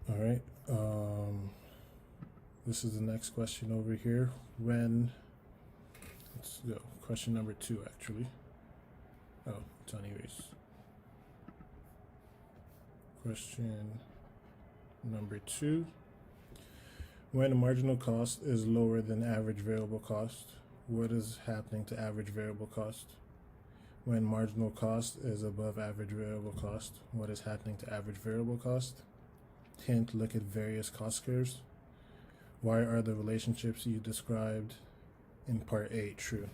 All right. This is the next question over here. Let's go. Question number 2, actually. Oh, it's on erase. Question number 2. When the marginal cost is lower than average variable cost, what is happening to average variable cost? When marginal cost is above average variable cost, what is happening to average variable cost? Hint, look at various cost curves. Why are the relationships you described in part A true?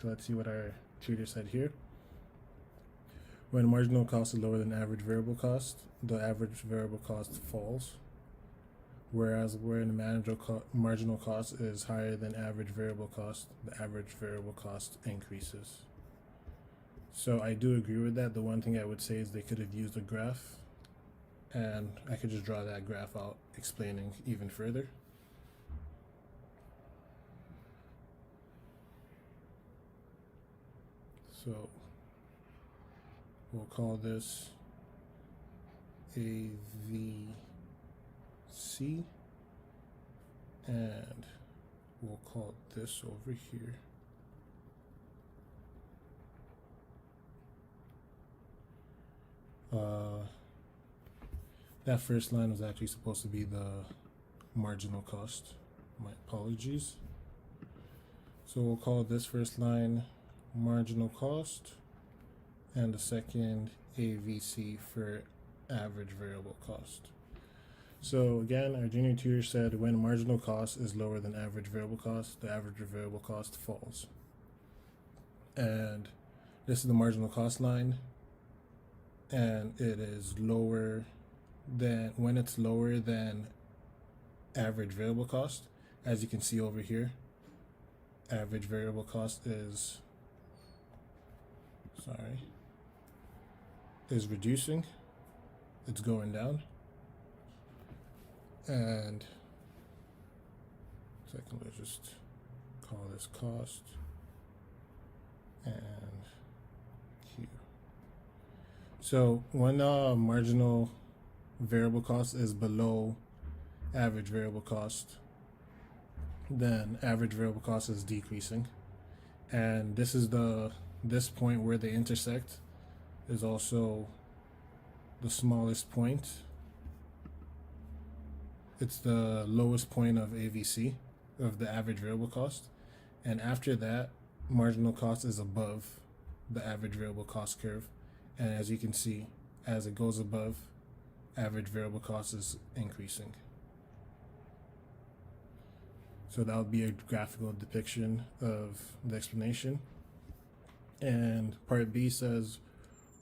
So let's see what our tutor said here. When marginal cost is lower than average variable cost, the average variable cost falls. Whereas when the marginal cost is higher than average variable cost, the average variable cost increases. So I do agree with that. The one thing I would say is they could have used a graph, and I could just draw that graph out explaining even further. So we'll call this AVC, and we'll call this over here that first line was actually supposed to be the marginal cost. My apologies. So we'll call this first line marginal cost, and the second AVC for average variable cost. So again, our junior tutor said when marginal cost is lower than average variable cost, the average variable cost falls. And this is the marginal cost line, and it is lower than, when it's lower than average variable cost, as you can see over here, average variable cost is reducing, it's going down. And second, let's just call this cost and Q. So when marginal variable cost is below average variable cost, then average variable cost is decreasing. And this is this point where they intersect is also the smallest point. It's the lowest point of AVC, of the average variable cost. And after that, marginal cost is above the average variable cost curve. And as you can see, as it goes above, average variable cost is increasing. So that would be a graphical depiction of the explanation. And part B says,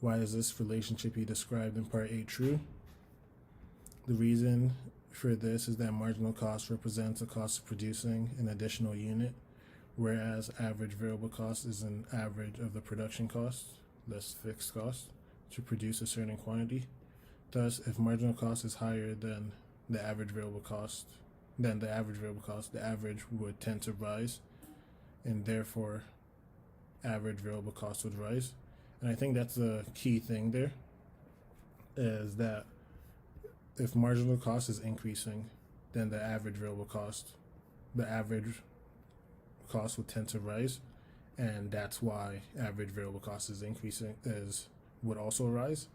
why is this relationship you described in part A true? The reason for this is that marginal cost represents the cost of producing an additional unit, whereas average variable cost is an average of the production cost, less fixed cost, to produce a certain quantity. Thus, if marginal cost is higher than the average variable cost, the average would tend to rise, and therefore average variable cost would rise. And I think that's the key thing there, is that if marginal cost is increasing, then the average cost would tend to rise, and that's why average variable cost is increasing, would also rise.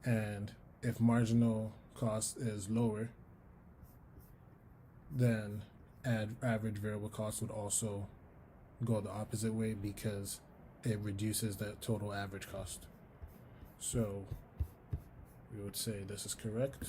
And if marginal cost is lower, then average variable cost would also go the opposite way, because it reduces the total average cost. So we would say this is correct.